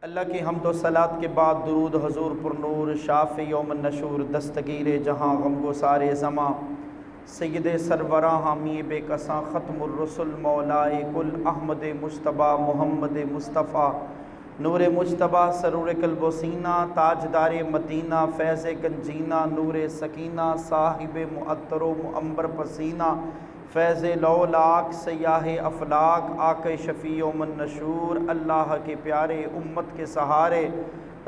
اللہ کی حمد و صلات کے بعد درود حضور پر نور شافع یوم النشور دستگیر جہاں غم گسار زماں سید سربراں حامی بے کساں ختم الرسل مولائے کل احمد مجتبیٰ محمد مصطفیٰ نور مجتبیٰ سرور قلب و سینہ تاجدار مدینہ فیض گنجینہ نور سکینہ صاحب معطر و معنبر پسینہ فیض لولاک سیاہ افلاک آقا شفیع یوم النشور اللہ کے پیارے امت کے سہارے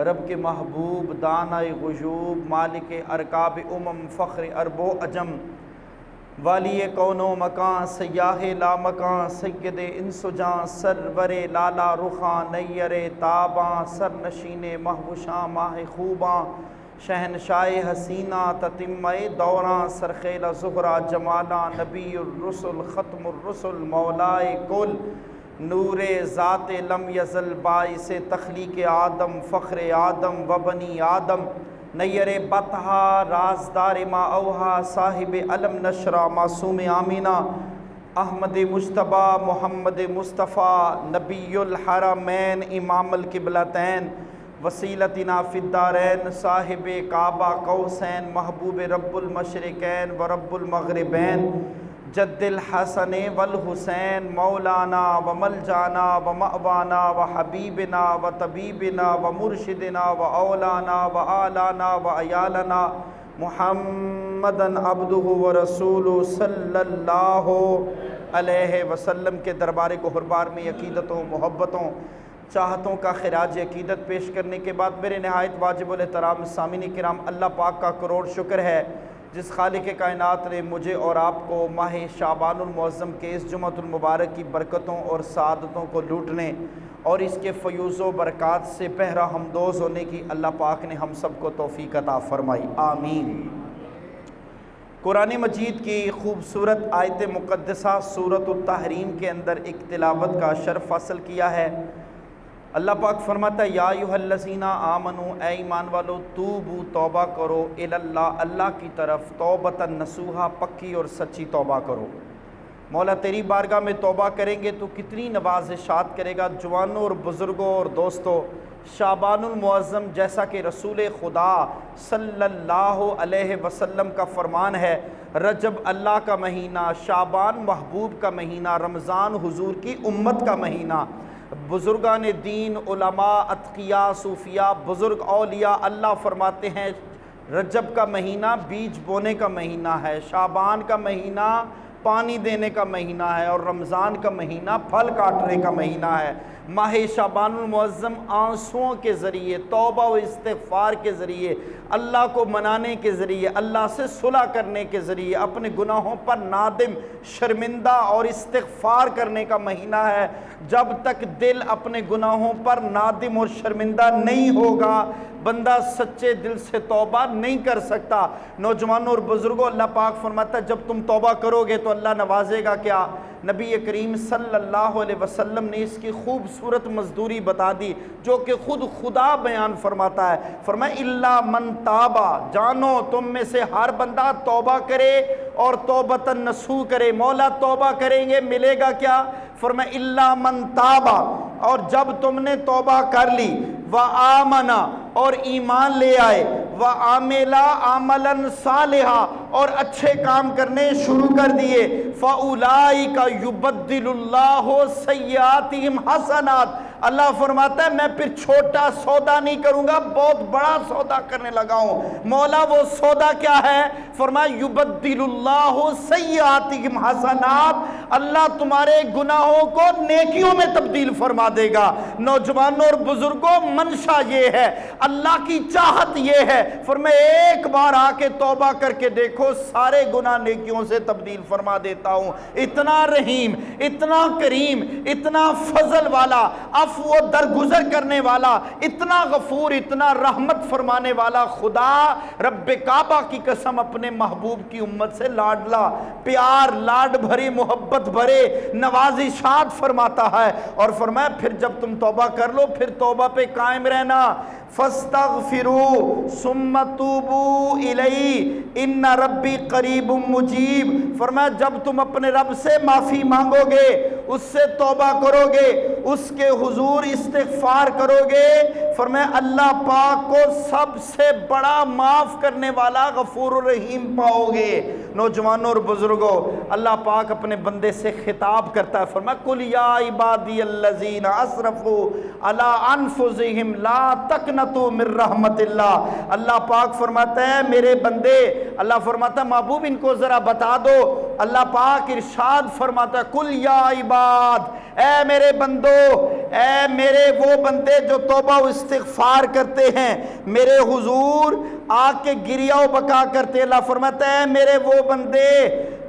رب کے محبوب دانہ غیوب مالک ارکاب فخر عرب و عجم والی کون و مکان سیاہ لا مکان سید انس و جاں سرور لالا رخاں نیر تاباں سرنشین مہوشاں ماہ خوباں شہنشاہ حسینہ تتمہ دوراں سرخیل زہرہ جمالاں نبی الرسل ختم الرسل مولائے کل نور ذات لم یزل باعث تخلیق آدم فخر آدم و بنی آدم نیر بطحا رازدار ما اوہا صاحب علم نشرہ معصوم آمینہ احمد مجتبیٰ محمد مصطفیٰ نبی الحرمین امام القبلتین وسیلتنا فی الدارین صاحب کعبہ قوسین محبوب رب المشرقین و رب المغربین جد الحسن والحسین مولانا و ملجانا و مأوانا و حبیبنا و طبیبنا و مرشدنا و اولانا و آلانا و عیالنا محمدن عبدہ و رسول صلی اللہ علیہ وسلم کے دربار گہربار میں عقیدتوں محبتوں چاہتوں کا خراج عقیدت پیش کرنے کے بعد میرے نہایت واجب الاحترام سامعین کرام اللہ پاک کا کروڑ شکر ہے جس خالق کائنات نے مجھے اور آپ کو ماہ شعبان المعظم کے اس جمعۃ المبارک کی برکتوں اور سعادتوں کو لوٹنے اور اس کے فیوز و برکات سے پہرا ہمدوز ہونے کی اللہ پاک نے ہم سب کو توفیق عطا فرمائی آمین۔ قرآن مجید کی خوبصورت آیت مقدسہ سورۃ التحریم کے اندر ایک تلاوت کا شرف حاصل کیا ہے۔ اللہ پاک فرماتا ہے یا ایھا الذین آمنوا اے ایمان والو توبو توبہ کرو اللہ اللہ کی طرف توبۃ نصوحا پکی اور سچی توبہ کرو۔ مولا تیری بارگاہ میں توبہ کریں گے تو کتنی نوازشات کرے گا۔ جوانوں اور بزرگوں اور دوستوں، شعبان المعظم جیسا کہ رسول خدا صلی اللہ علیہ وسلم کا فرمان ہے، رجب اللہ کا مہینہ، شعبان محبوب کا مہینہ، رمضان حضور کی امت کا مہینہ، بزرگان دین علماء اتقیاء صوفیاء بزرگ اولیاء اللہ فرماتے ہیں رجب کا مہینہ بیج بونے کا مہینہ ہے، شعبان کا مہینہ پانی دینے کا مہینہ ہے، اور رمضان کا مہینہ پھل کاٹنے کا مہینہ ہے۔ ماہ شعبان المعظم آنسوؤں کے ذریعے توبہ و استغفار کے ذریعے اللہ کو منانے کے ذریعے اللہ سے صلح کرنے کے ذریعے اپنے گناہوں پر نادم شرمندہ اور استغفار کرنے کا مہینہ ہے۔ جب تک دل اپنے گناہوں پر نادم اور شرمندہ نہیں ہوگا بندہ سچے دل سے توبہ نہیں کر سکتا۔ نوجوانوں اور بزرگوں، اللہ پاک فرماتا ہے جب تم توبہ کرو گے تو اللہ نوازے گا کیا؟ نبی کریم صلی اللہ علیہ وسلم نے اس کی خوبصورت مزدوری بتا دی جو کہ خود خدا بیان فرماتا ہے۔ فرمایا الا من تابا، جانو تم میں سے ہر بندہ توبہ کرے اور توبۃ نصوح کرے۔ مولا توبہ کریں گے ملے گا کیا؟ فرمایا الا من تابا، اور جب تم نے توبہ کر لی وآمنا اور ایمان لے آئے وعملا عملا صالحا اور اچھے کام کرنے شروع کر دیے فاولئک یبدل اللہ سیئاتہم حسنات، اللہ فرماتا ہے میں پھر چھوٹا سودا نہیں کروں گا، بہت بڑا سودا کرنے لگا ہوں۔ مولا وہ سودا کیا ہے؟ فرمایا یبدل اللہ سیئاتہم حسنات، اللہ تمہارے گناہوں کو نیکیوں میں تبدیل فرما دے گا۔ نوجوانوں اور بزرگوں، منشا یہ ہے، اللہ کی چاہت یہ ہے، فرمایا ایک بار آ کے توبہ کر کے دیکھو سارے گناہ نیکیوں سے تبدیل فرما دیتا ہوں۔ اتنا رحیم، اتنا کریم، اتنا فضل والا، عفو و درگزر کرنے والا، اتنا غفور، اتنا رحمت فرمانے والا خدا رب کعبہ کی قسم اپنے محبوب کی امت سے لاڈلا پیار لاڈ بھری محبت بھرے نوازشات فرماتا ہے، اور فرمایا پھر جب تم توبہ کر لو پھر توبہ پہ قائم رہنا۔ فاستغفروا ثم توبوا الی ان ربی قریب مجیب، فرمایا جب تم اپنے رب سے معافی مانگو گے اس سے توبہ کرو گے، اس کے حضور استغفار کرو گے، فرمایا اللہ پاک کو سب سے بڑا معاف کرنے والا غفور الرحیم پاؤ گے۔ نوجوانوں اور بزرگوں، اللہ پاک اپنے بندے سے خطاب کرتا ہے، فرمایا قل یا عبادی الذین اسرفوا علی انفسہم لا تقنطوا من رحمت اللہ۔ اللہ پاک فرماتا ہے میرے بندے، اللہ فرماتا ہے محبوب ان کو ذرا بتا دو، اللہ پاک ارشاد فرماتا ہے قل یا عباد، اے میرے بندو، اے میرے وہ بندے جو توبہ و استغفار کرتے ہیں، میرے حضور آ کے گریہ و بکا کرتے، اللہ فرماتا ہے میرے وہ بندے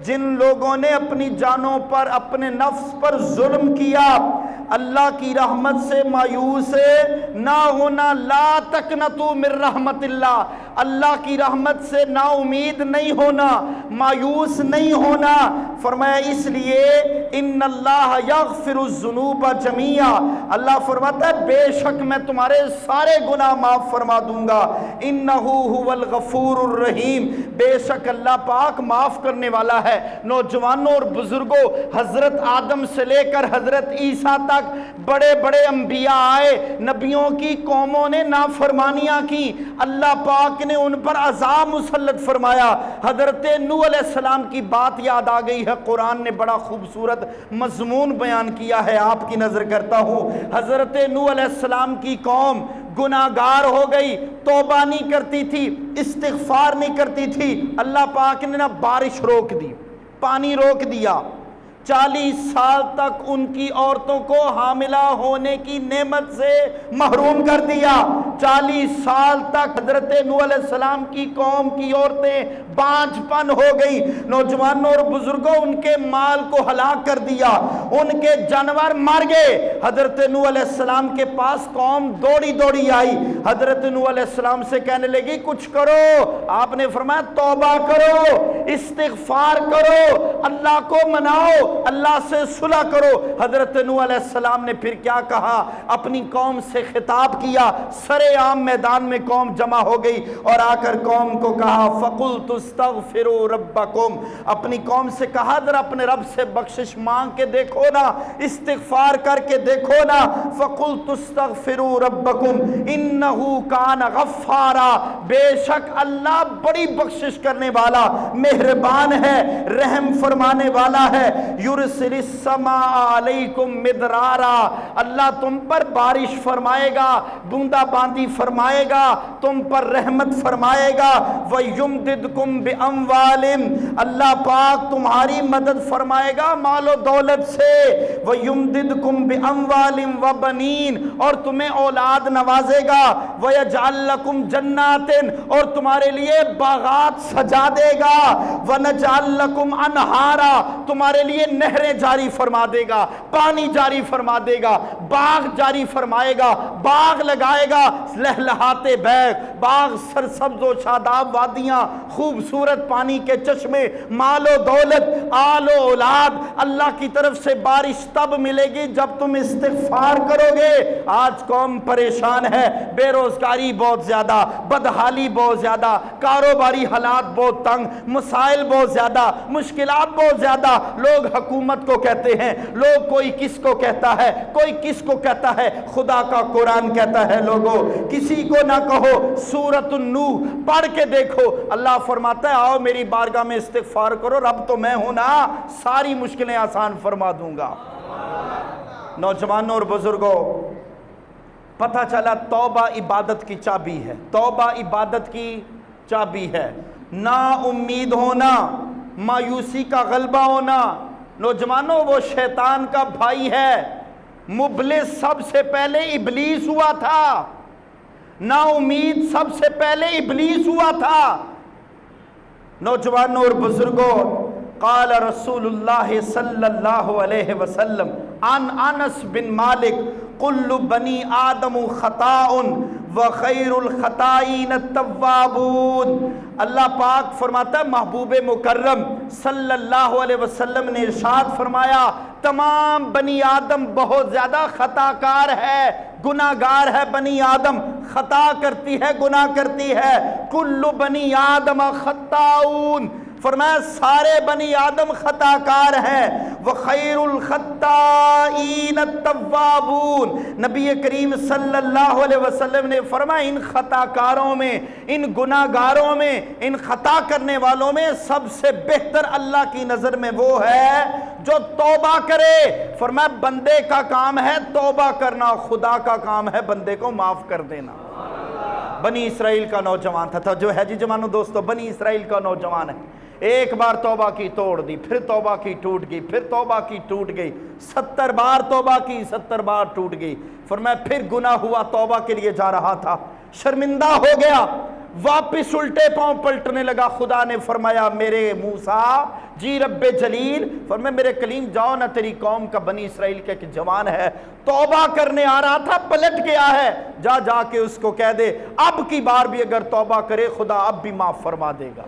جن لوگوں نے اپنی جانوں پر، اپنے نفس پر ظلم کیا، اللہ کی رحمت سے مایوس نہ ہونا، لا تقنطوا من رحمت اللہ، اللہ کی رحمت سے نا امید نہیں ہونا، مایوس نہیں ہونا، فرمایا اس لیے ان اللہ یغفر الذنوب جمیعا، اللہ فرماتا ہے بے شک میں تمہارے سارے گناہ معاف فرما دوں گا، انہ هو الغفور الرحیم، بے شک اللہ پاک معاف کرنے والا ہے۔ نوجوانوں اور بزرگوں، حضرت آدم سے لے کر حضرت عیسیٰ تک بڑے بڑے انبیاء آئے، نبیوں کی قوموں نے نافرمانیاں کی، اللہ پاک نے ان پر عذاب مسلط فرمایا۔ حضرت نوح علیہ السلام کی بات یاد آ گئی ہے، قرآن نے بڑا خوبصورت مضمون بیان کیا ہے، آپ کی نظر کرتا ہوں۔ حضرت نوح علیہ السلام کی قوم گناہگار ہو گئی، توبہ نہیں کرتی تھی، استغفار نہیں کرتی تھی، اللہ پاک نے نہ بارش روک دی، پانی روک دیا، 40 سال تک ان کی عورتوں کو حاملہ ہونے کی نعمت سے محروم کر دیا، 40 سال تک حضرت نوح علیہ السلام کی قوم کی عورتیں بانجھ پن ہو گئی، نوجوانوں اور بزرگوں ان کے مال کو ہلاک کر دیا، ان کے جانور مر گئے۔ حضرت نوح علیہ السلام کے پاس قوم دوڑی دوڑی آئی، حضرت نوح علیہ السلام سے کہنے لگی کچھ کرو، آپ نے فرمایا توبہ کرو، استغفار کرو، اللہ کو مناؤ، اللہ سے صلح کرو۔ حضرت نوح علیہ السلام نے پھر کیا کہا، اپنی قوم سے خطاب کیا، سرے عام میدان میں قوم جمع ہو گئی اور آ کر قوم کو کہا فَقُلْتُ اسْتَغْفِرُوا رَبَّكُمْ، اپنی قوم سے کہا ذرا اپنے رب سے بخشش مانگ کے دیکھو نا، استغفار کر کے دیکھو نا، فَقُلْتُ اسْتَغْفِرُوا رَبَّكُمْ إِنَّهُ كَانَ غَفَّارًا، بے شک اللہ بڑی بخشش کرنے والا، مہربان ہے، رحم فرمانے والا ہے، یرسل السماء علیکم مدرارا، اللہ تم پر بارش فرمائے گا، بوندا باندی فرمائے گا، تم پر رحمت فرمائے گا، وَيُمْدِدْكُمْ بِأَمْوَالٍ، اللہ پاک تمہاری مدد فرمائے گا مال و دولت سے، وَيُمْدِدْكُمْ بِأَمْوَالٍ وَبَنِينَ، اور تمہیں اولاد نوازے گا، وَيَجْعَلْ لَكُمْ جَنَّاتٍ، اور تمہارے لیے باغات سجا دے گا، وَنَجْعَلْ لَكُمْ أَنْهَارًا، تمہارے لیے نہریں جاری فرما دے گا، پانی جاری فرما دے گا، باغ جاری فرمائے گا، باغ لگائے گا، لہلہاتے بیگ، باغ سرسبز و شاداب وادیاں، خوبصورت پانی کے چشمے، مال و دولت، آل و اولاد، اللہ کی طرف سے بارش تب ملے گی جب تم استغفار کرو گے۔ آج قوم پریشان ہے، بے روزگاری بہت زیادہ، بدحالی بہت زیادہ، کاروباری حالات بہت تنگ، مسائل بہت زیادہ، مشکلات بہت زیادہ، لوگ حکومت کو کہتے ہیں، لوگ کوئی کس کو کہتا ہے، کوئی کس کو کہتا ہے، خدا کا قرآن کہتا ہے لوگوں کسی کو نہ کہو، سورۃ النوح پڑھ کے دیکھو، اللہ فرماتا ہے آؤ میری بارگاہ میں استغفار کرو، رب تو میں ہوں نا، ساری مشکلیں آسان فرما دوں گا۔ نوجوانوں اور بزرگوں، پتہ چلا توبہ عبادت کی چابی ہے، توبہ عبادت کی چابی ہے، نا امید ہونا، مایوسی کا غلبہ ہونا، نوجوانوں وہ شیطان کا بھائی ہے، مبلس سب سے پہلے ابلیس ہوا تھا، نا امید سب سے پہلے ابلیس ہوا تھا۔ نوجوانوں اور بزرگوں، قال رسول اللہ صلی اللہ علیہ وسلم عن انس بن مالک کل بنی آدم خطاء وخیر الخطائین التوابون، اللہ پاک فرماتا ہے محبوب مکرم صلی اللہ علیہ وسلم نے ارشاد فرمایا تمام بنی آدم بہت زیادہ خطا کار ہے، گناہ گار ہے، بنی آدم خطا کرتی ہے، گناہ کرتی ہے، کل بنی آدم خطاؤن، فرمایا سارے بنی آدم خطا کار ہیں، وخیر الخطائین التوابون۔ نبی کریم صلی اللہ علیہ وسلم نے فرمایا ان خطا کاروں میں، ان گناہ گاروں میں، ان خطا کرنے والوں میں سب سے بہتر اللہ کی نظر میں وہ ہے جو توبہ کرے۔ فرمایا بندے کا کام ہے توبہ کرنا، خدا کا کام ہے بندے کو معاف کر دینا۔ بنی اسرائیل کا نوجوان تھا جو ہے جی جوانو دوستو، بنی اسرائیل کا نوجوان ہے، ایک بار توبہ کی توڑ دی، پھر توبہ کی ٹوٹ گئی، پھر توبہ کی ٹوٹ گئی، 70 بار توبہ کی، 70 بار ٹوٹ گئی۔ فرمایا پھر گناہ ہوا، توبہ کے لیے جا رہا تھا، شرمندہ ہو گیا، واپس الٹے پاؤں پلٹنے لگا۔ خدا نے فرمایا میرے موسیٰ جی رب جلیل، فرمایا میرے کلیم جاؤ نہ، تیری قوم کا بنی اسرائیل کا ایک جوان ہے، توبہ کرنے آ رہا تھا پلٹ گیا ہے، جا کے اس کو کہہ دے اب کی بار بھی اگر توبہ کرے خدا اب بھی معاف فرما دے گا۔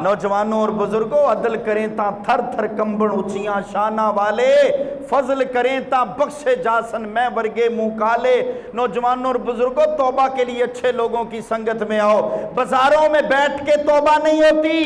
نوجوانوں اور بزرگوں عدل کریں تا تھر تھر کمبن اچیاں شانہ والے، فضل کریں تا بخشے جاسن میں ورگے منہ کالے۔ نوجوانوں اور بزرگوں توبہ کے لیے اچھے لوگوں کی سنگت میں آؤ، بازاروں میں بیٹھ کے توبہ نہیں ہوتی،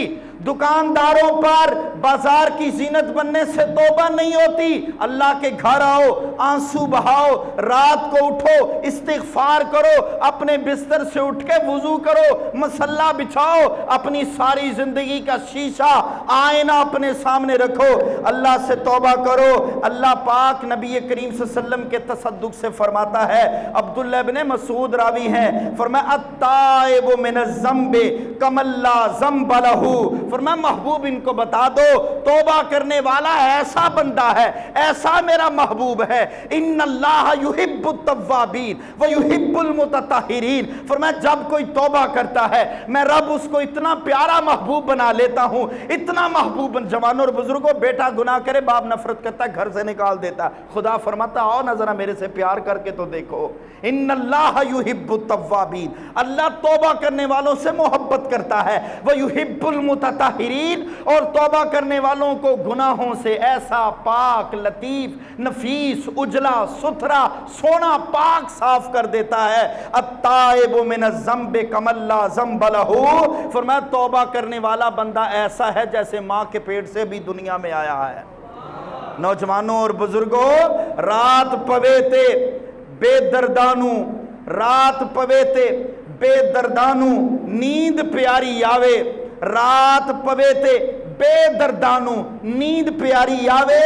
دکانداروں پر بازار کی زینت بننے سے توبہ نہیں ہوتی۔ اللہ کے گھر آؤ، آنسو بہاؤ، رات کو اٹھو، استغفار کرو، اپنے بستر سے اٹھ کے وضو کرو، مصلی بچھاؤ، اپنی ساری زندگی کا شیشہ آئینہ اپنے سامنے رکھو، اللہ سے توبہ کرو۔ اللہ پاک نبی کریم صلی اللہ علیہ وسلم کے تصدق سے فرماتا ہے، عبداللہ ابن مسعود راوی ہیں، فرمایا التائب من الذنب کمن لا ذنب لہ، فرمایا محبوب ان کو بتا دو توبہ کرنے والا ایسا بندہ ہے، ایسا میرا محبوب ہے، ان اللہ یحب التوابین ویحب المتطہرین۔ فرمایا جب کوئی توبہ کرتا ہے میں رب اس کو اتنا پیارا محبوب بنا لیتا ہوں، اتنا محبوب۔ جوانوں اور بزرگوں بیٹا گناہ کرے باپ نفرت کرتا ہے، گھر سے نکال دیتا ہے، خدا فرماتا آؤ نہ ذرا میرے سے پیار کر کے تو دیکھو، ان اللہ یحب التوابین، اللہ توبہ کرنے والوں سے محبت کرتا ہے، ویحب المتطہرین، اور توبہ کرنے والوں کو گناہوں سے ایسا پاک لطیف نفیس اجلا ستھرا سونا پاک صاف کر دیتا ہے۔ التائب من الذنب کمن لا ذنب لہ، فرمایا توبہ کرنے والا بندہ ایسا ہے جیسے ماں کے پیٹ سے بھی دنیا میں آیا ہے۔ نوجوانوں اور بزرگوں رات پویتے بے دردانو، رات پویتے بے دردانو نیند پیاری آوے، رات پویتے بے دردانو نیند پیاری آوے،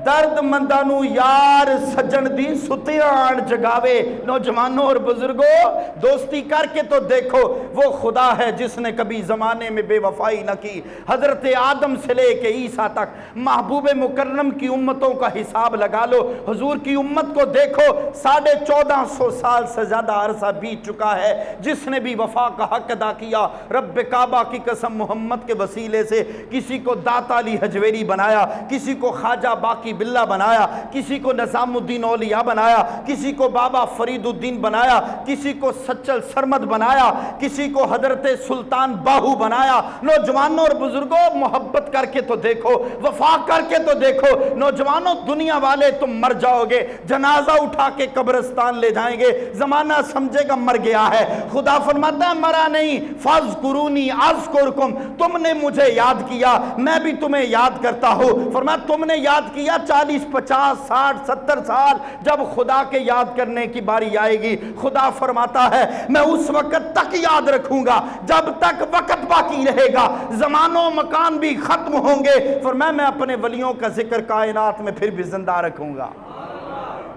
درد مندانو یار سجن دی ستیان جگاوے۔ نوجوانوں اور بزرگوں دوستی کر کے تو دیکھو، وہ خدا ہے جس نے کبھی زمانے میں بے وفائی نہ کی۔ حضرت آدم سے لے کے عیسیٰ تک محبوب مکرم کی امتوں کا حساب لگا لو، حضور کی امت کو دیکھو، 1450 سال سے زیادہ عرصہ بیت چکا ہے، جس نے بھی وفا کا حق ادا کیا، رب کعبہ کی قسم محمد کے وسیلے سے کسی کو داتا علی حجویری بنایا، کسی کو خواجہ باقی باللہ بنایا، کسی کو نظام الدین اولیاء بنایا، کسی کو بابا فرید الدین بنایا، کسی کو سچل سرمد بنایا، کسی کو حضرت سلطان باہو بنایا۔ نوجوانوں اور بزرگوں محبت کر کے تو دیکھو، وفا کر کے تو دیکھو۔ نوجوانوں دنیا والے تم مر جاؤ گے، جنازہ اٹھا کے قبرستان لے جائیں گے، زمانہ سمجھے گا مر گیا ہے، خدا فرماتا ہے مرا نہیں، فاذکرونی اذکرکم، تم نے مجھے یاد کیا میں بھی تمہیں یاد کرتا ہوں۔ فرمایا تم نے یاد کیا 40 50 60 70 سال، جب خدا کے یاد کرنے کی باری آئے گی خدا فرماتا ہے میں اس وقت تک یاد رکھوں گا جب تک وقت باقی رہے گا، زمان و مکان بھی ختم ہوں گے، فرمایا میں اپنے ولیوں کا ذکر کائنات میں پھر بھی زندہ رکھوں گا۔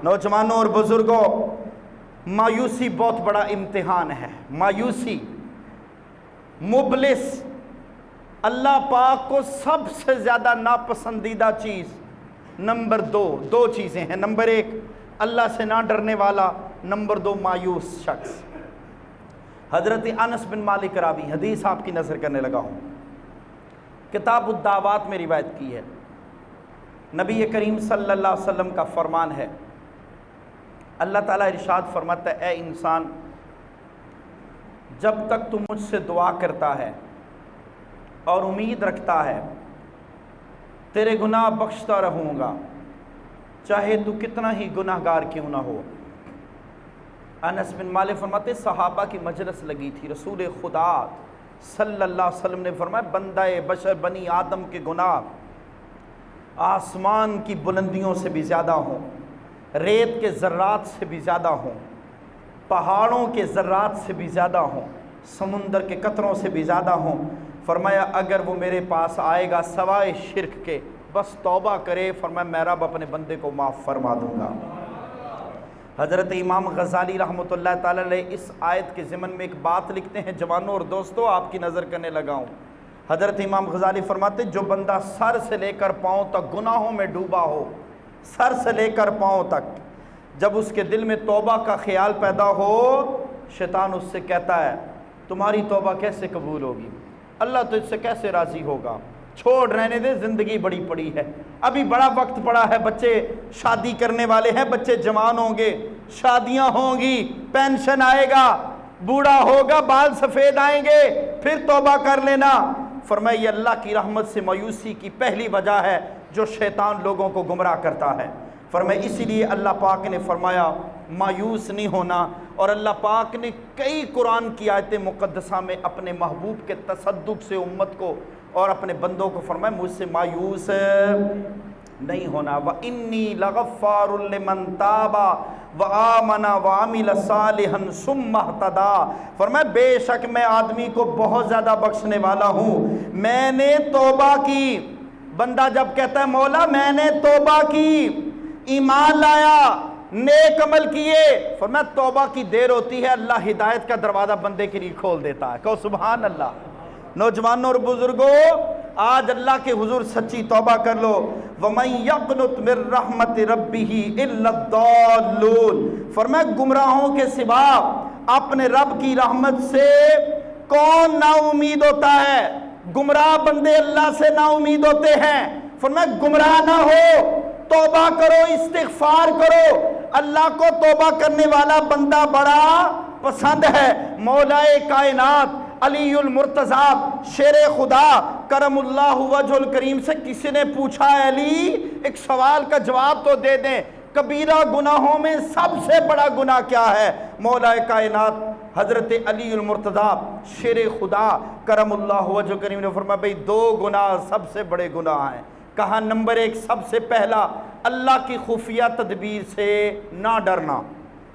نوجوانوں اور بزرگوں مایوسی بہت بڑا امتحان ہے، مایوسی مبلس اللہ پاک کو سب سے زیادہ ناپسندیدہ چیز نمبر دو چیزیں ہیں، نمبر 1 اللہ سے نہ ڈرنے والا، نمبر 2 مایوس شخص۔ حضرت انس بن مالک راوی، حدیث آپ کی نظر کرنے لگا ہوں، کتاب الدعوات میں روایت کی ہے، نبی کریم صلی اللہ علیہ وسلم کا فرمان ہے، اللہ تعالیٰ ارشاد فرماتا ہے اے انسان جب تک تو مجھ سے دعا کرتا ہے اور امید رکھتا ہے تیرے گناہ بخشتا رہوں گا، چاہے تو کتنا ہی گناہ گار کیوں نہ ہو۔ انس بن مالک فرماتے صحابہ کی مجلس لگی تھی، رسول خدا صلی اللہ علیہ وسلم نے فرمایا بندہ بشر بنی آدم کے گناہ آسمان کی بلندیوں سے بھی زیادہ ہوں، ریت کے ذرات سے بھی زیادہ ہوں، پہاڑوں کے ذرات سے بھی زیادہ ہوں، سمندر کے قطروں سے بھی زیادہ ہوں۔ فرمایا اگر وہ میرے پاس آئے گا سوائے شرک کے، بس توبہ کرے، فرمایا میں رب اپنے بندے کو معاف فرما دوں گا۔ حضرت امام غزالی رحمۃ اللہ تعالی علیہ اس آیت کے ضمن میں ایک بات لکھتے ہیں، جوانوں اور دوستوں آپ کی نظر کرنے لگا ہوں۔ حضرت امام غزالی فرماتے جو بندہ سر سے لے کر پاؤں تک گناہوں میں ڈوبا ہو، سر سے لے کر پاؤں تک، جب اس کے دل میں توبہ کا خیال پیدا ہو، شیطان اس سے کہتا ہے تمہاری توبہ کیسے قبول ہوگی، اللہ تو اس سے کیسے راضی ہوگا، چھوڑ رہنے دے، زندگی بڑی پڑی ہے، ابھی بڑا وقت پڑا ہے، بچے شادی کرنے والے ہیں، بچے جوان ہوں گے، شادیاں ہوں گی، پینشن آئے گا، بوڑھا ہوگا، بال سفید آئیں گے، پھر توبہ کر لینا۔ فرمایا یہ اللہ کی رحمت سے مایوسی کی پہلی وجہ ہے جو شیطان لوگوں کو گمراہ کرتا ہے۔ فرمایا اسی لیے اللہ پاک نے فرمایا مایوس نہیں ہونا، اور اللہ پاک نے کئی قرآن کی آیت مقدسہ میں اپنے محبوب کے تصدق سے امت کو اور اپنے بندوں کو فرمایا مجھ سے مایوس نہیں ہونا۔ وَإِنِّي لَغَفَّارٌ لِمَن تَابَ وَآمَنَ وَعَمِلَ صَالِحًا ثُمَّ اهْتَدَىٰ۔ فرمایا بے شک میں آدمی کو بہت زیادہ بخشنے والا ہوں، میں نے توبہ کی۔ بندہ جب کہتا ہے مولا میں نے توبہ کی، ایمان لایا، نیک عمل کیے، فرمایا توبہ کی دیر ہوتی ہے، اللہ ہدایت کا دروازہ بندے کے لیے کھول دیتا ہے۔ کہو سبحان اللہ۔ نوجوانوں اور بزرگوں آج اللہ کے حضور سچی توبہ کر لو۔ وَمَن يَقْنُتْ مِن رَحْمَتِ رَبِّهِ إِلَّا الضَّالُّونَ۔ فرمایا گمراہوں کے سوا اپنے رب کی رحمت سے کون نا امید ہوتا ہے؟ گمراہ بندے اللہ سے نا امید ہوتے ہیں۔ فرمایا گمراہ نہ ہو، توبہ کرو، استغفار کرو، اللہ کو توبہ کرنے والا بندہ بڑا پسند ہے۔ مولا کائنات علی المرتضیٰ شیر خدا کرم اللہ وجہ الکریم سے کسی نے پوچھا ہے علی ایک سوال کا جواب تو دے دیں، کبیرہ گناہوں میں سب سے بڑا گناہ کیا ہے؟ مولا کائنات حضرت علی المرتضیٰ شیر خدا کرم اللہ وجہ الکریم نے فرمایا بھئی دو گناہ سب سے بڑے گناہ ہیں۔ کہا نمبر ایک سب سے پہلا اللہ کی خفیہ تدبیر سے نہ ڈرنا،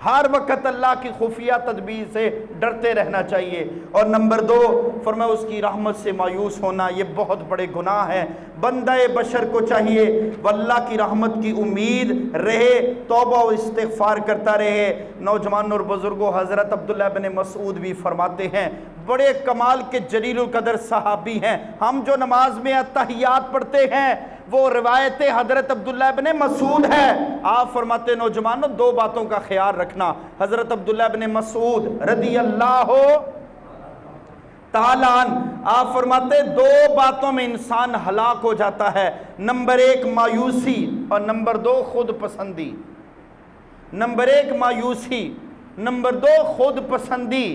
ہر وقت اللہ کی خفیہ تدبیر سے ڈرتے رہنا چاہیے، اور نمبر دو فرمایا اس کی رحمت سے مایوس ہونا، یہ بہت بڑے گناہ ہیں۔ بندہ بشر کو چاہیے وہ اللہ کی رحمت کی امید رہے، توبہ و استغفار کرتا رہے۔ نوجوان اور بزرگوں حضرت عبداللہ بن مسعود بھی فرماتے ہیں، بڑے کمال کے جلیل القدر صحابی ہیں، ہم جو نماز میں اتحیات پڑھتے ہیں وہ روایت حضرت عبداللہ بن مسعود ہے۔ آپ فرماتے نوجوانوں دو باتوں کا خیال رکھنا۔ حضرت عبداللہ بن مسعود رضی اللہ تعالیٰ عنہ آپ فرماتے دو باتوں میں انسان ہلاک ہو جاتا ہے، نمبر ایک مایوسی اور نمبر دو خود پسندی۔ نمبر ایک مایوسی، نمبر دو خود پسندی۔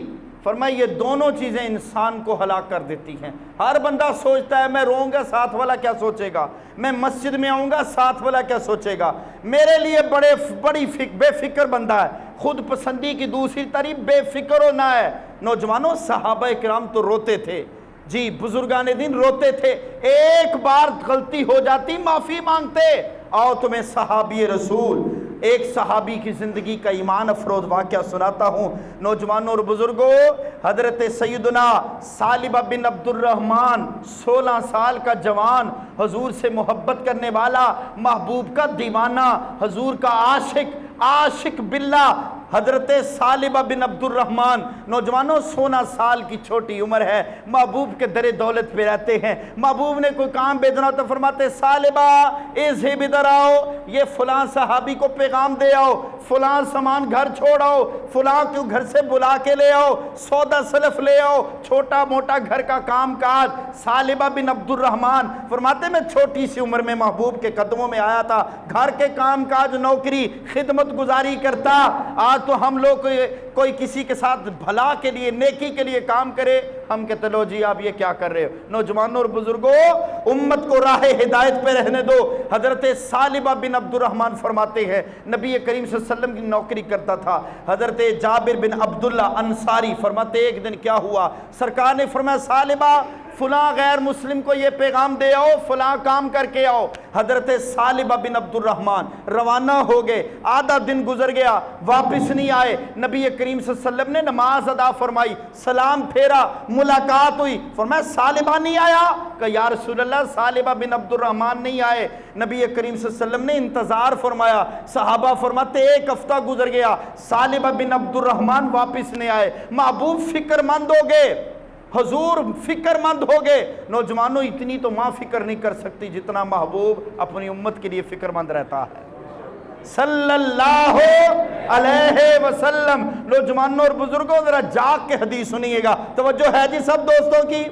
فرمایا یہ دونوں چیزیں انسان کو ہلاک کر دیتی ہیں۔ ہر بندہ سوچتا ہے میں روؤں گا ساتھ والا کیا سوچے گا، میں مسجد میں آؤں گا ساتھ والا کیا سوچے گا، میرے لیے بڑی بے فکر بندہ ہے۔ خود پسندی کی دوسری تعریف بے فکر ہونا ہے۔ نوجوانوں صحابہ کرام تو روتے تھے، جی بزرگان دین روتے تھے، ایک بار غلطی ہو جاتی معافی مانگتے۔ آؤ تمہیں صحابی رسول ایک صحابی کی زندگی کا ایمان افروز واقعہ سناتا ہوں۔ نوجوانوں اور بزرگوں حضرت سیدنا ثعلبہ بن عبد الرحمن 16 سال کا جوان، حضور سے محبت کرنے والا، محبوب کا دیوانہ، حضور کا عاشق باللہ، حضرت ثعلبہ بن عبد الرحمن نوجوانوں 16 سال کی چھوٹی عمر ہے، محبوب کے در دولت پہ رہتے ہیں۔ محبوب نے کوئی کام بھیجنا تو فرماتے ثعلبہ اذهب ادھر آؤ، یہ فلاں صحابی کو پیغام دے آؤ، فلاں سامان گھر چھوڑ آؤ، فلاں کو گھر سے بلا کے لے آؤ، سودا سلف لے آؤ، چھوٹا موٹا گھر کا کام کاج۔ ثعلبہ بن عبد الرحمن فرماتے میں چھوٹی سی عمر میں محبوب کے قدموں میں آیا تھا، گھر کے کام کاج، نوکری، خدمت گزاری کرتا۔ آج تو ہم لوگ کوئی کسی کے ساتھ بھلا کے لیے نیکی کے لیے کام کرے، ہم کہتے لو جی آپ یہ کیا کر رہے ہو؟ نوجوانوں اور بزرگوں، امت کو راہ ہدایت پہ رہنے دو۔ حضرت ثعلبہ بن عبد الرحمن فرماتے ہیں نبی کریم صلی اللہ علیہ وسلم کی نوکری کرتا تھا۔ حضرت جابر بن عبداللہ انصاری فرماتے ایک دن کیا ہوا، سرکار نے فرمایا ثعلبہ فلاں غیر مسلم کو یہ پیغام دے آؤ، فلاں کام کر کے آؤ۔ حضرت ثعلبہ بن عبد الرحمن روانہ ہو گئے، آدھا دن گزر گیا، واپس نہیں آئے۔ نبی کریم صلی اللہ علیہ وسلم نے نماز ادا فرمائی، سلام پھیرا، ملاقات ہوئی، فرمایا ثعلبہ نہیں آیا؟ کہ یا رسول اللہ ثعلبہ بن عبد الرحمن نہیں آئے۔ نبی کریم صلی اللہ علیہ وسلم نے انتظار فرمایا، صحابہ فرماتے ایک ہفتہ گزر گیا، ثعلبہ بن عبد الرحمن واپس نہیں آئے۔ محبوب فکر مند ہو گئے، حضور فکر مند ہو گئے۔ نوجوانوں اتنی تو ماں فکر نہیں کر سکتی جتنا محبوب اپنی امت کے لیے فکر مند رہتا ہے صلی اللہ علیہ وسلم۔ نوجوانوں اور بزرگوں ذرا جاگ کے حدیث سنیے گا، توجہ ہے جی سب دوستوں کی؟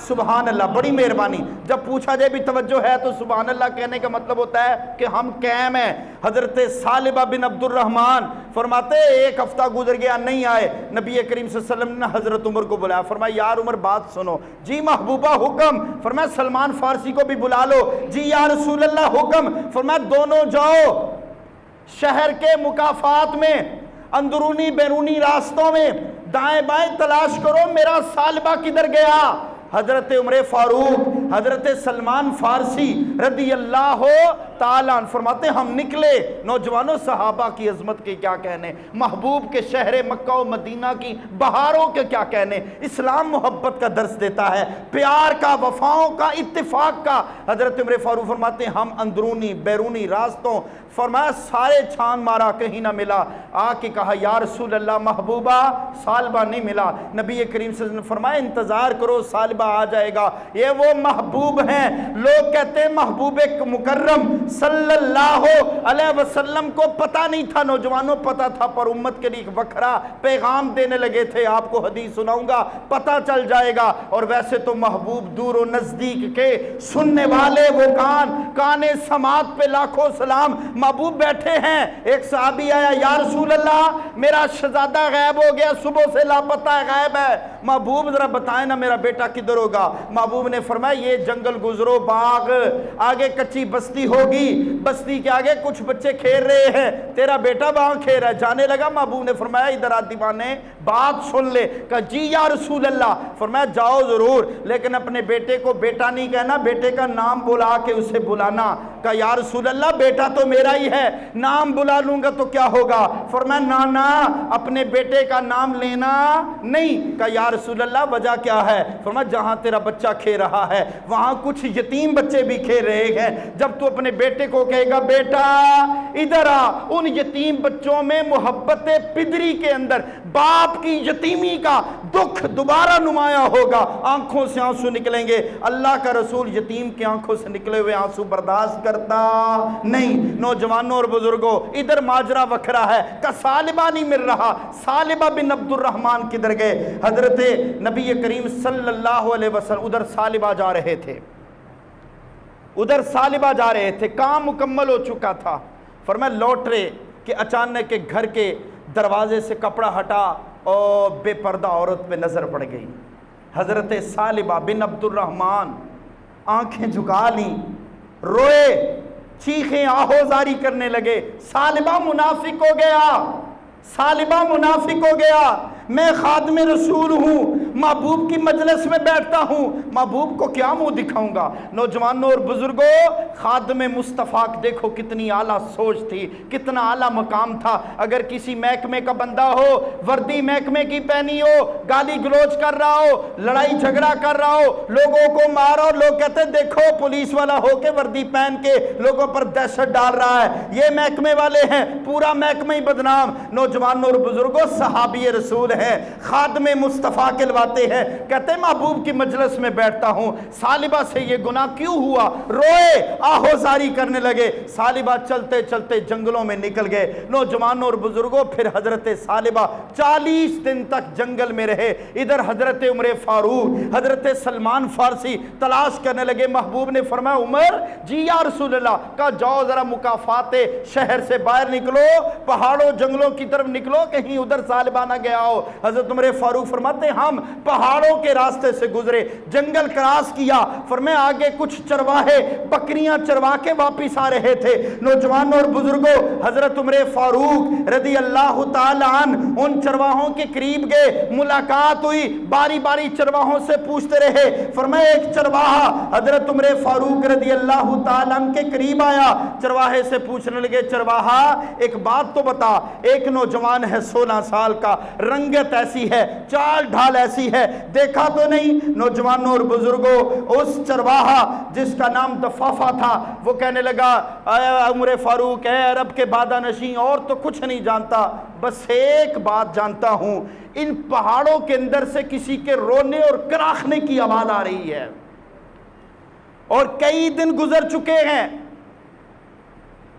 سبحان اللہ، بڑی مہربانی۔ جب پوچھا جائے بھی توجہ ہے تو سبحان اللہ کہنے کا مطلب ہوتا ہے کہ ہم قائم ہیں۔ حضرت ثعلبہ بن عبد الرحمن فرماتے ایک ہفتہ گزر گیا نہیں آئے۔ نبی کریم صلی اللہ علیہ وسلم نے حضرت عمر کو بلایا، فرمایا یار عمر بات سنو۔ جی محبوبہ حکم۔ فرمایا سلمان فارسی کو بھی بلا لو۔ جی یا رسول اللہ حکم۔ فرمایا دونوں جاؤ شہر کے مقافات میں، اندرونی بیرونی راستوں میں دائیں بائیں تلاش کرو میرا ثعلبہ کدھر گیا۔ حضرت عمر فاروق، حضرت سلمان فارسی رضی اللہ تعالیٰ عنہ فرماتے ہم نکلے۔ نوجوانوں صحابہ کی عظمت کے کیا کہنے، محبوب کے شہر مکہ و مدینہ کی بہاروں کے کیا کہنے۔ اسلام محبت کا درس دیتا ہے، پیار کا، وفاؤں کا، اتفاق کا۔ حضرت عمر فاروق فرماتے ہم اندرونی بیرونی راستوں، فرمایا سارے چھان مارا کہیں نہ ملا۔ آ کے کہا یا رسول اللہ محبوبہ ثعلبہ نہیں ملا۔ نبی کریم صلی اللہ علیہ وسلم نے فرمایا انتظار کرو ثعلبہ آ جائے گا۔ یہ وہ محبوب ہیں، لوگ کہتے ہیں محبوب مکرم صلی اللہ علیہ وسلم کو پتہ نہیں تھا، نوجوانوں پتہ تھا، پر امت کے لیے ایک وکھرا پیغام دینے لگے تھے۔ آپ کو حدیث سناؤں گا پتہ چل جائے گا۔ اور ویسے تو محبوب دور و نزدیک کے سننے والے وہ کان سماعت پہ لاکھوں سلام۔ محبوب بیٹھے ہیں، ایک صحابی آیا یا رسول اللہ میرا شہزادہ غائب ہو گیا، صبح سے لاپتہ غائب ہے۔ محبوب ذرا بتائیں نا میرا بیٹا کدھر ہوگا؟ محبوب نے فرمایا یہ جنگل گزرو، باغ آگے کچی بستی ہوگی، بستی کے آگے کچھ بچے کھیل رہے ہیں، تیرا بیٹا وہاں کھیل رہا ہے۔ جانے لگا، محبوب نے فرمایا ادھر آ دیوانے بات سن لے۔ کہا جی یا رسول اللہ۔ فرمایا جاؤ ضرور، لیکن اپنے بیٹے کو بیٹا نہیں کہنا، بیٹے کا نام بلا کے اسے بلانا۔ کہا یا رسول اللہ بیٹا تو میرا ہی ہے، نام بلا لوں گا تو کیا ہوگا؟ فرمایا نانا اپنے بیٹے کا نام لینا نہیں۔ کہا یا رسول اللہ وجہ کیا ہے؟ فرمایا جہاں تیرا بچہ کھیل رہا ہے وہاں کچھ یتیم بچے بھی کھیل رہے ہیں، جب تو اپنے بیٹے کو کہے گا بیٹا ادھر آ، ان یتیم بچوں میں محبت پدری کے اندر باپ کی یتیمی کا دکھ دوبارہ نمایاں ہوگا، آنکھوں سے آنسو نکلیں گے۔ اللہ کا رسول یتیم کی آنکھوں سے نکلے ہوئے آنسو برداشت کرتا نہیں۔ نوجوانوں اور بزرگوں ادھر ماجرا وکھرا ہے کہ ثعلبہ نہیں مل رہا، ثعلبہ بن عبد الرحمن کدھر گئے؟ حضرت نبی کریم صلی اللہ علیہ وسلم ادھر ثعلبہ جا رہے تھے، ادھر ثعلبہ جا رہے تھے، کام مکمل ہو چکا تھا۔ فرمایا لوٹ رہے کہ اچانک گھر کے دروازے سے کپڑا ہٹا اور بے پردہ عورت پہ نظر پڑ گئی۔ حضرت ثعلبہ بن عبد الرحمن آنکھیں جھکا لیں، روئے، چیخیں آہوزاری کرنے لگے۔ ثعلبہ منافق ہو گیا، ثعلبہ منافق ہو گیا، میں خادم رسول ہوں، محبوب کی مجلس میں بیٹھتا ہوں، محبوب کو کیا منہ دکھاؤں گا؟ نوجوانوں اور بزرگوں خادم مصطفیٰ دیکھو کتنی اعلیٰ سوچ تھی، کتنا اعلیٰ مقام تھا۔ اگر کسی محکمے کا بندہ ہو، وردی محکمے کی پہنی ہو، گالی گلوچ کر رہا ہو، لڑائی جھگڑا کر رہا ہو، لوگوں کو مارو، لوگ کہتے دیکھو پولیس والا ہو کے وردی پہن کے لوگوں پر دہشت ڈال رہا ہے، یہ محکمے والے ہیں، پورا محکمہ ہی بدنام۔ نوجوانوں اور بزرگوں صحابی رسول ہیں، خادم مصطفیٰ کہلواتے ہیں، کہتے ہیں محبوب کی مجلس میں بیٹھتا ہوں، ثعلبہ سے یہ گناہ کیوں ہوا؟ روئے، آہوزاری کرنے لگے۔ ثعلبہ چلتے چلتے جنگلوں میں نکل گئے۔ نوجوانوں اور بزرگوں پھر حضرت ثعلبہ 40 دن تک جنگل میں رہے۔ ادھر حضرت عمر فاروق، حضرت سلمان فارسی تلاش کرنے لگے۔ محبوب نے فرمایا عمر جی یا رسول اللہ، کہا جاؤ ذرا مقافات شہر سے باہر نکلو، پہاڑوں جنگلوں کی طرف نکلو، کہیں ادھر ثعلبہ نہ گیا ہو۔ حضرت عمر فاروق فرماتے ہم پہاڑوں کے راستے سے گزرے، جنگل کراس کیا، فرمایا آگے کچھ چرواہے بکریاں چروا کے واپس آ رہے تھے۔ نوجوانوں اور بزرگوں، حضرت عمر فاروق رضی اللہ تعالی عنہ ان چرواہوں کے قریب گئے، ملاقات ہوئی، باری باری چرواہوں سے پوچھتے رہے۔ فرمایا ایک چرواہا حضرت عمر فاروق رضی اللہ تعالی عنہ کے قریب آیا، چرواہے سے پوچھنے لگے، چرواہا ایک بات تو بتا، ایک نوجوان ہے 16 سال کا، رنگت ایسی ہے، چال ڈھال ایسی ہے، دیکھا تو نہیں؟ نوجوانوں اور بزرگوں، اس چرواہا جس کا نام دفافہ تھا وہ کہنے لگا، اے عمر فاروق، اے عرب کے بادہ نشین، اور تو کچھ نہیں جانتا، بس ایک بات جانتا ہوں، ان پہاڑوں کے اندر سے کسی کے رونے اور کراخنے کی آواز آ رہی ہے، اور کئی دن گزر چکے ہیں،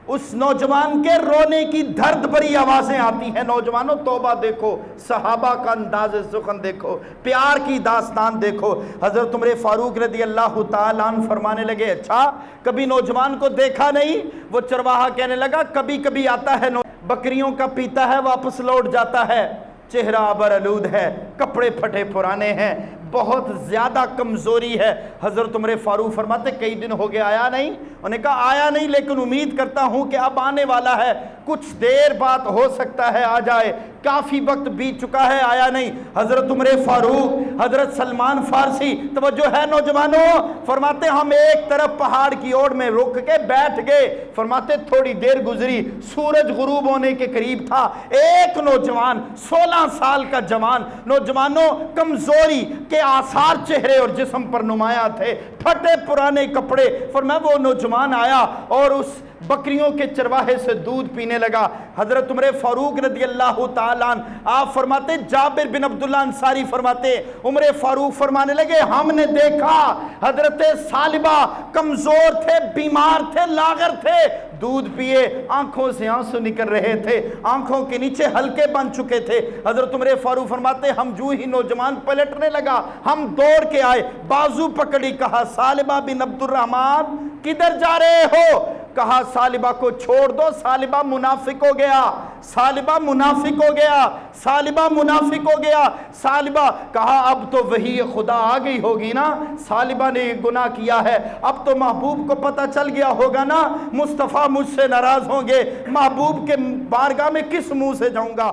اس نوجوان کے رونے کی درد بھری آوازیں آتی ہیں۔ نوجوانوں توبہ دیکھو، صحابہ کا انداز سخن دیکھو، پیار کی داستان دیکھو۔ حضرت عمر فاروق رضی اللہ تعالیٰ عنہ فرمانے لگے، اچھا کبھی نوجوان کو دیکھا نہیں؟ وہ چرواہا کہنے لگا، کبھی کبھی آتا ہے، بکریوں کا پیتا ہے، واپس لوٹ جاتا ہے، چہرہ آبرآلود ہے، کپڑے پھٹے پرانے ہیں، بہت زیادہ کمزوری ہے۔ حضرت عمر فاروق فرماتے کئی دن ہو گئے آیا نہیں؟ انہوں نے کہا آیا نہیں، لیکن امید کرتا ہوں کہ اب آنے والا ہے، کچھ دیر بعد ہو سکتا ہے آ جائے، کافی وقت بیت چکا ہے، آیا نہیں۔ حضرت عمر فاروق، حضرت سلمان فارسی، توجہ ہے نوجوانوں، فرماتے ہم ایک طرف پہاڑ کی اوڑ میں رک کے بیٹھ گئے، فرماتے تھوڑی دیر گزری، سورج غروب ہونے کے قریب تھا، ایک نوجوان 16 سال کا جوان، نوجوانوں کمزوری کے آثار چہرے اور جسم پر نمایاں تھے، پھٹے پرانے کپڑے، فرمایا وہ نوجوان آیا اور اس بکریوں کے چرواہے سے دودھ پینے لگا۔ حضرت عمر فاروق رضی اللہ تعالیٰ عنہ آپ فرماتے، جابر بن عبداللہ انصاری فرماتے، عمر فاروق فرمانے لگے ہم نے دیکھا حضرت ثعلبہ کمزور تھے، بیمار تھے، لاغر تھے، دودھ پیے، آنکھوں سے آنسو نکل رہے تھے، آنکھوں کے نیچے حلقے بن چکے تھے۔ حضرت عمر فاروق فرماتے ہم جو ہی نوجوان پلٹنے لگا، ہم دوڑ کے آئے، بازو پکڑی، کہا ثعلبہ بن عبد الرحمن کدھر جا رہے ہو؟ کہا ثعلبہ کو چھوڑ دو، ثعلبہ منافق ہو گیا، ثعلبہ منافق ہو گیا، ثعلبہ منافق ہو گیا۔ ثعلبہ کہا اب تو وحی خدا آ گئی ہوگی نا، ثعلبہ نے گناہ کیا ہے، اب تو محبوب کو پتہ چل گیا ہوگا نا، مصطفیٰ مجھ سے ناراض ہوں گے، محبوب کے بارگاہ میں کس منہ سے جاؤں گا۔